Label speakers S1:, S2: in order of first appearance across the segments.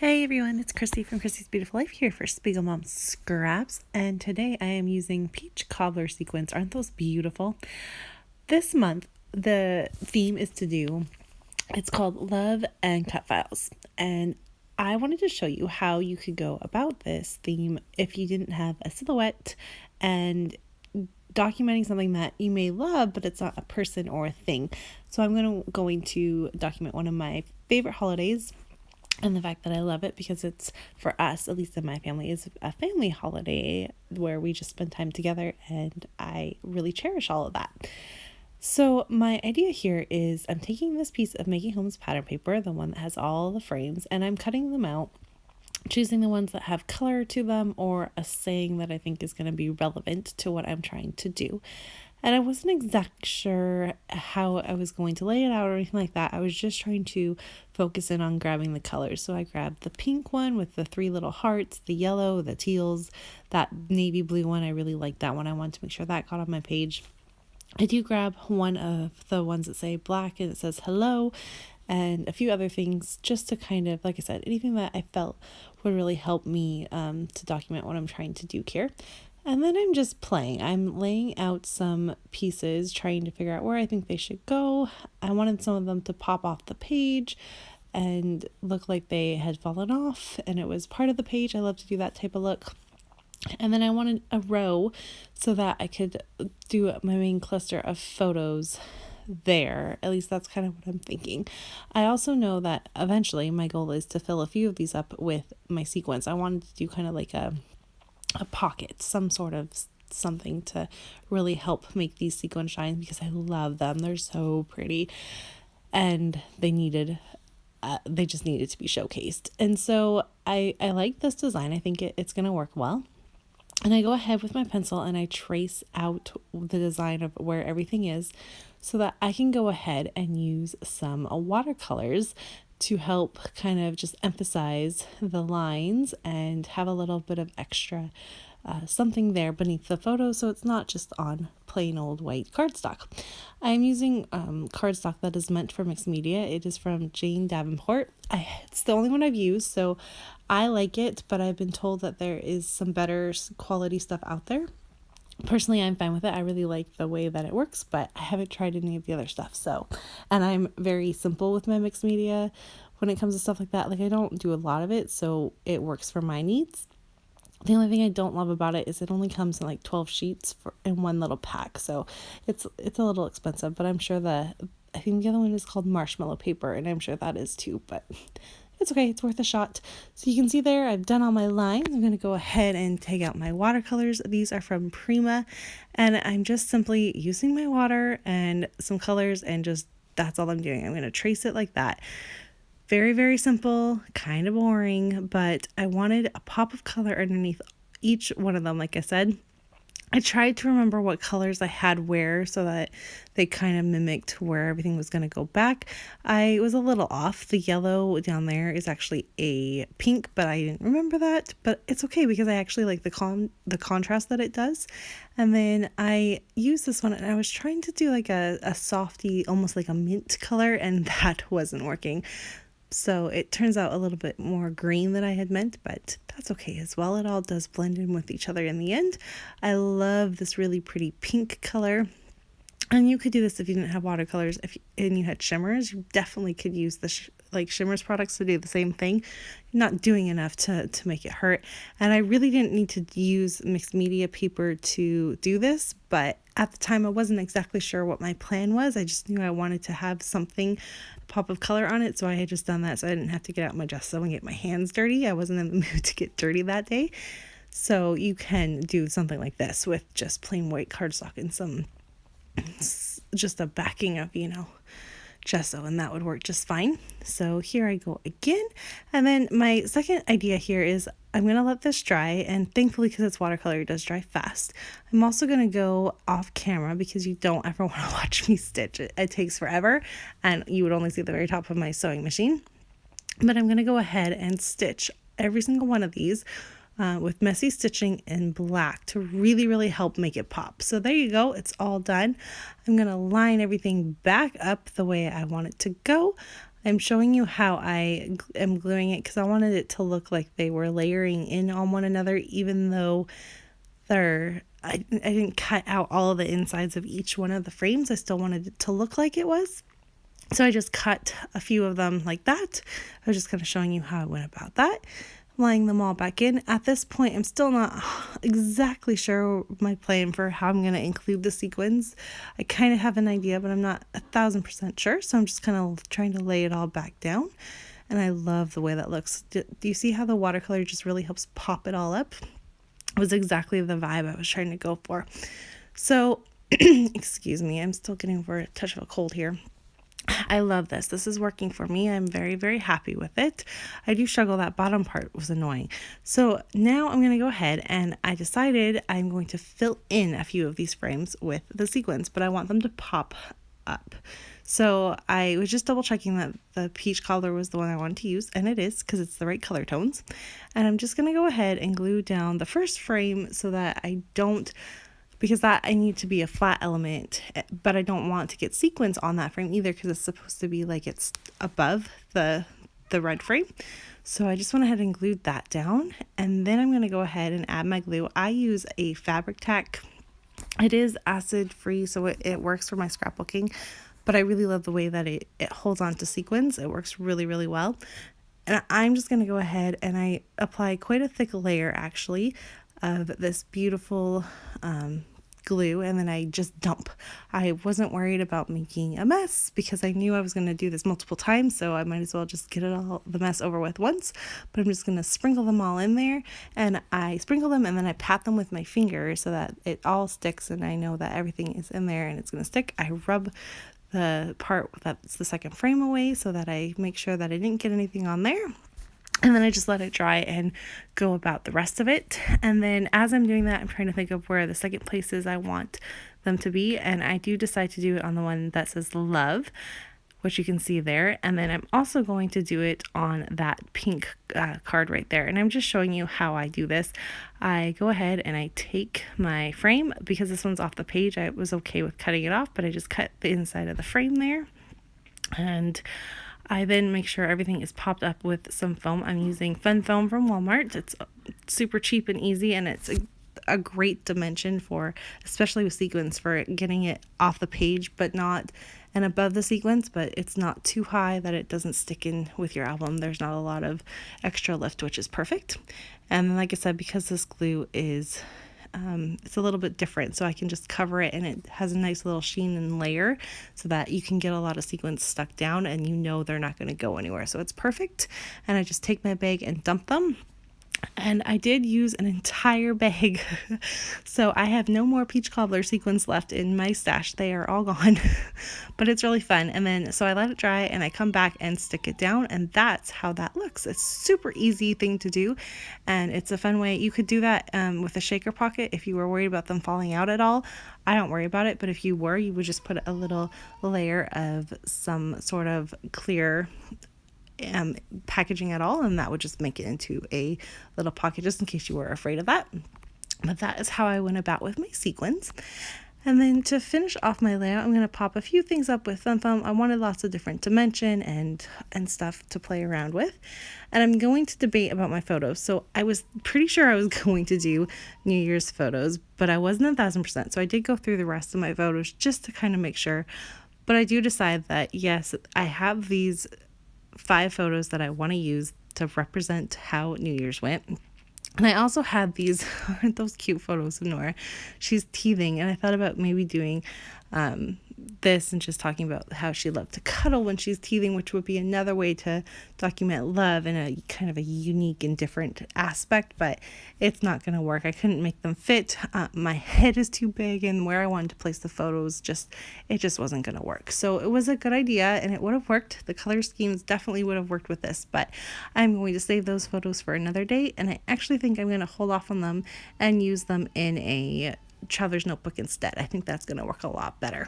S1: Hey everyone, it's Christy from Christy's Beautiful Life here for Spiegel Mom Scraps, and today I am using Peach Cobbler Sequins. Aren't those beautiful? This month, the theme is it's called Love and Cutfiles, and I wanted to show you how you could go about this theme if you didn't have a silhouette and documenting something that you may love, but it's not a person or a thing. So I'm going to document one of my favorite holidays, and the fact that I love it because it's, for us, at least in my family, is a family holiday where we just spend time together, and I really cherish all of that. So my idea here is I'm taking this piece of Making Homes pattern paper, the one that has all the frames, and I'm cutting them out, choosing the ones that have color to them or a saying that I think is going to be relevant to what I'm trying to do. And I wasn't exactly sure how I was going to lay it out or anything like that. I was just trying to focus in on grabbing the colors. So I grabbed the pink one with the 3 little hearts, the yellow, the teals, that navy blue one. I really liked that one. I wanted to make sure that got on my page. I do grab one of the ones that say black and it says hello, and a few other things just to kind of, like I said, anything that I felt would really help me to document what I'm trying to do here. And then I'm just playing. I'm laying out some pieces, trying to figure out where I think they should go. I wanted some of them to pop off the page and look like they had fallen off and it was part of the page. I love to do that type of look. And then I wanted a row so that I could do my main cluster of photos there. At least that's kind of what I'm thinking. I also know that eventually my goal is to fill a few of these up with my sequins. I wanted to do kind of like a pocket, some sort of something to really help make these sequin shines because I love them. They're so pretty, and they just needed to be showcased. And so I like this design. I think it's going to work well. And I go ahead with my pencil and I trace out the design of where everything is so that I can go ahead and use some watercolors to help kind of just emphasize the lines and have a little bit of extra something there beneath the photo, so it's not just on plain old white cardstock. I'm using cardstock that is meant for mixed media. It is from Jane Davenport. It's the only one I've used, so I like it, but I've been told that there is some better quality stuff out there. Personally, I'm fine with it. I really like the way that it works, but I haven't tried any of the other stuff. And I'm very simple with my mixed media when it comes to stuff like that. Like, I don't do a lot of it, so it works for my needs. The only thing I don't love about it is it only comes in like 12 sheets in one little pack, so it's a little expensive, but I'm sure I think the other one is called marshmallow paper, and I'm sure that is too, but it's okay, it's worth a shot. So you can see there, I've done all my lines. I'm going to go ahead and take out my watercolors. These are from Prima, and I'm just simply using my water and some colors, and just that's all I'm doing. I'm going to trace it like that. Very, very simple, kind of boring, but I wanted a pop of color underneath each one of them. Like I said, I tried to remember what colors I had where so that they kind of mimicked where everything was going to go back. I was a little off. The yellow down there is actually a pink, but I didn't remember that. But it's okay because I actually like the contrast that it does. And then I used this one and I was trying to do like a softy, almost like a mint color, and that wasn't working. So it turns out a little bit more green than I had meant, but that's okay as well. It all does blend in with each other in the end. I love this really pretty pink color. And you could do this if you didn't have watercolors, and you had shimmers. You definitely could use the shimmers products to do the same thing. You're not doing enough to make it hurt. And I really didn't need to use mixed media paper to do this, but at the time I wasn't exactly sure what my plan was. I just knew I wanted to have something, a pop of color on it, so I had just done that so I didn't have to get out my gesso and get my hands dirty. I wasn't in the mood to get dirty that day. So you can do something like this with just plain white cardstock and just a backing of, gesso, and that would work just fine. So here I go again. And then my second idea here is I'm going to let this dry, and thankfully, because it's watercolor, it does dry fast. I'm also going to go off camera because you don't ever want to watch me stitch. It takes forever, and you would only see the very top of my sewing machine. But I'm going to go ahead and stitch every single one of these with messy stitching in black to really, really help make it pop. So there you go. It's all done. I'm going to line everything back up the way I want it to go. I'm showing you how I am gluing it because I wanted it to look like they were layering in on one another, even though I didn't cut out all of the insides of each one of the frames. I still wanted it to look like it was. So I just cut a few of them like that. I was just kind of showing you how I went about that, laying them all back in. At this point, I'm still not exactly sure my plan for how I'm going to include the sequins. I kind of have an idea, but I'm not 1,000% sure. So I'm just kind of trying to lay it all back down. And I love the way that looks. Do you see how the watercolor just really helps pop it all up? It was exactly the vibe I was trying to go for. So, excuse me, I'm still getting over a touch of a cold here. I love this. This is working for me. I'm very, very happy with it. I do struggle. That bottom part was annoying. So now I'm going to go ahead and I decided I'm going to fill in a few of these frames with the sequins, but I want them to pop up. So I was just double checking that the peach cobbler was the one I wanted to use, and it is because it's the right color tones. And I'm just going to go ahead and glue down the first frame so that I don't, because that I need to be a flat element, but I don't want to get sequins on that frame either because it's supposed to be like it's above the red frame. So I just went ahead and glued that down, and then I'm going to go ahead and add my glue. I use a fabric tack. It is acid free, so it works for my scrapbooking, but I really love the way that it holds on to sequins. It works really, really well. And I'm just going to go ahead and I apply quite a thick layer actually of this beautiful glue, and then I just dump. I wasn't worried about making a mess because I knew I was going to do this multiple times, so I might as well just get the mess over with once. But I'm just going to sprinkle them all in there, and I sprinkle them and then I pat them with my finger so that it all sticks and I know that everything is in there and it's going to stick. I rub the part that's the second frame away so that I make sure that I didn't get anything on there. And then I just let it dry and go about the rest of it. And then as I'm doing that, I'm trying to think of where the second places I want them to be. And I do decide to do it on the one that says love, which you can see there. And then I'm also going to do it on that pink card right there. And I'm just showing you how I do this. I go ahead and I take my frame, because this one's off the page. I was okay with cutting it off, but I just cut the inside of the frame there. And I then make sure everything is popped up with some foam. I'm using Fun Foam from Walmart. It's super cheap and easy, and it's a great dimension for, especially with sequins, for getting it off the page but not and above the sequins, but it's not too high that it doesn't stick in with your album. There's not a lot of extra lift, which is perfect. And like I said, because this glue is it's a little bit different, so I can just cover it, and it has a nice little sheen and layer so that you can get a lot of sequins stuck down and you know they're not going to go anywhere. So it's perfect. And I just take my bag and dump them. And I did use an entire bag. So I have no more Peach Cobbler sequins left in my stash. They are all gone. But it's really fun. And then so I let it dry and I come back and stick it down, and that's how that looks. It's a super easy thing to do, and it's a fun way. You could do that with a shaker pocket if you were worried about them falling out at all. I don't worry about it, but if you were, you would just put a little layer of some sort of clear packaging at all, and that would just make it into a little pocket just in case you were afraid of that. But that is how I went about with my sequins. And then to finish off my layout, I'm going to pop a few things up with Fun Foam. I wanted lots of different dimension and stuff to play around with. And I'm going to debate about my photos. So I was pretty sure I was going to do New Year's photos, but I wasn't 1,000%. So I did go through the rest of my photos just to kind of make sure. But I do decide that, yes, I have these 5 photos that I want to use to represent how New Year's went. And I also had these, aren't those cute photos of Nora? She's teething, and I thought about maybe doing this and just talking about how she loved to cuddle when she's teething, which would be another way to document love in a kind of a unique and different aspect, but it's not going to work. I couldn't make them fit. My head is too big, and where I wanted to place the photos, it just wasn't going to work. So it was a good idea, and it would have worked. The color schemes definitely would have worked with this, but I'm going to save those photos for another day, and I actually think I'm going to hold off on them and use them in a traveler's notebook instead. I think that's going to work a lot better.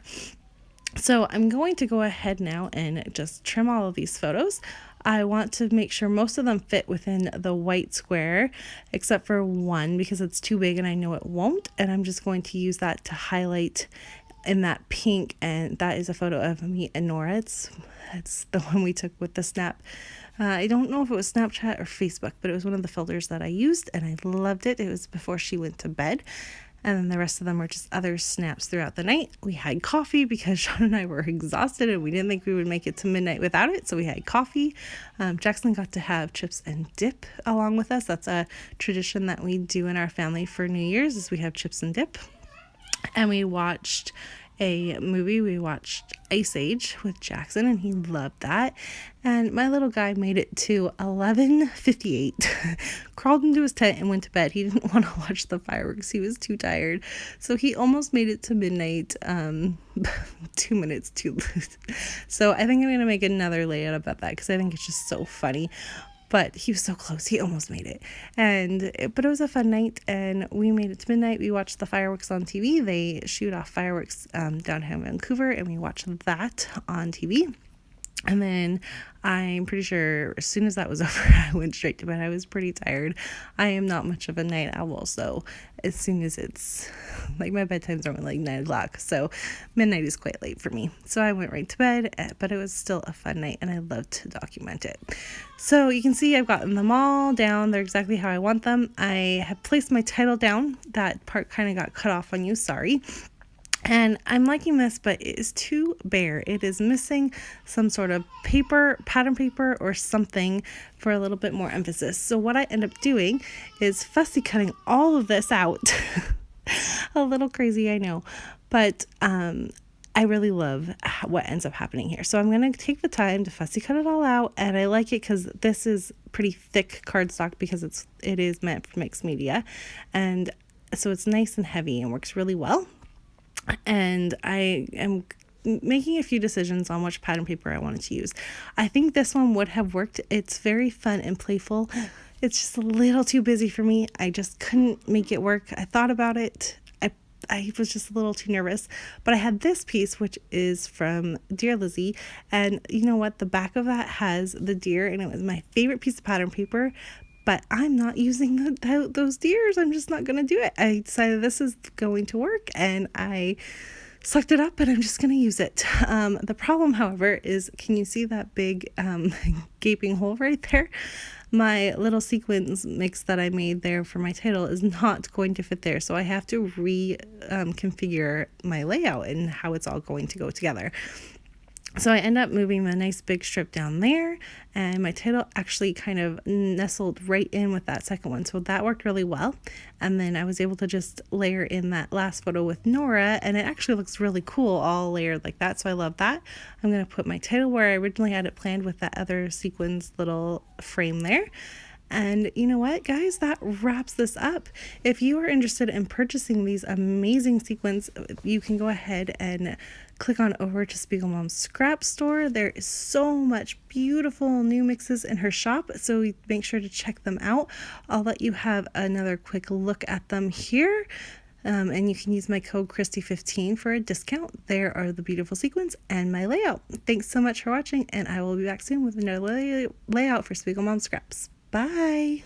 S1: So I'm going to go ahead now and just trim all of these photos. I want to make sure most of them fit within the white square, except for one because it's too big and I know it won't. And I'm just going to use that to highlight in that pink, and that is a photo of me and Nora. It's the one we took with the snap. I don't know if it was Snapchat or Facebook, but it was one of the filters that I used, and I loved it. It was before she went to bed. And then the rest of them were just other snaps throughout the night. We had coffee because Sean and I were exhausted and we didn't think we would make it to midnight without it. So we had coffee. Jackson got to have chips and dip along with us. That's a tradition that we do in our family for New Year's, is we have chips and dip. And we watched a movie. We watched Ice Age with Jackson, and he loved that. And my little guy made it to 11:58, crawled into his tent and went to bed. He didn't want to watch the fireworks. He was too tired. So he almost made it to midnight, 2 minutes too late. So I think I'm going to make another layout about that because I think it's just so funny. But he was so close. He almost made it. But it was a fun night, and we made it to midnight. We watched the fireworks on TV. They shoot off fireworks down here in Vancouver, and we watched that on TV. And then I'm pretty sure as soon as that was over, I went straight to bed. I was pretty tired. I am not much of a night owl, so as soon as it's like my bedtime's around like 9 o'clock, so midnight is quite late for me. So I went right to bed, but it was still a fun night, and I love to document it. So you can see I've gotten them all down. They're exactly how I want them. I have placed my title down. That part kind of got cut off on you, sorry. And I'm liking this, but it is too bare. It is missing some sort of paper, pattern paper or something for a little bit more emphasis. So what I end up doing is fussy cutting all of this out. A little crazy, I know, but I really love what ends up happening here. So I'm going to take the time to fussy cut it all out, and I like it because this is pretty thick cardstock because it is meant for mixed media, and so it's nice and heavy and works really well. And I am making a few decisions on which pattern paper I wanted to use. I think this one would have worked. It's very fun and playful. It's just a little too busy for me. I just couldn't make it work. I thought about it. I was just a little too nervous. But I had this piece, which is from Dear Lizzie. And you know what? The back of that has the deer, and it was my favorite piece of pattern paper. But I'm not using those deers. I'm just not going to do it. I decided this is going to work, and I sucked it up, and I'm just going to use it. The problem, however, is can you see that big gaping hole right there? My little sequins mix that I made there for my title is not going to fit there. So I have to reconfigure my layout and how it's all going to go together. So I end up moving the nice big strip down there, and my title actually kind of nestled right in with that second one. So that worked really well. And then I was able to just layer in that last photo with Nora, and it actually looks really cool all layered like that. So I love that. I'm going to put my title where I originally had it planned with that other sequins little frame there. And you know what, guys, that wraps this up. If you are interested in purchasing these amazing sequins, you can go ahead and click on over to Spiegel Mom's Scrap Store. There is so much beautiful new mixes in her shop, so make sure to check them out. I'll let you have another quick look at them here. And you can use my code Christy15 for a discount. There are the beautiful sequins and my layout. Thanks so much for watching, and I will be back soon with another layout for Spiegel Mom Scraps. Bye!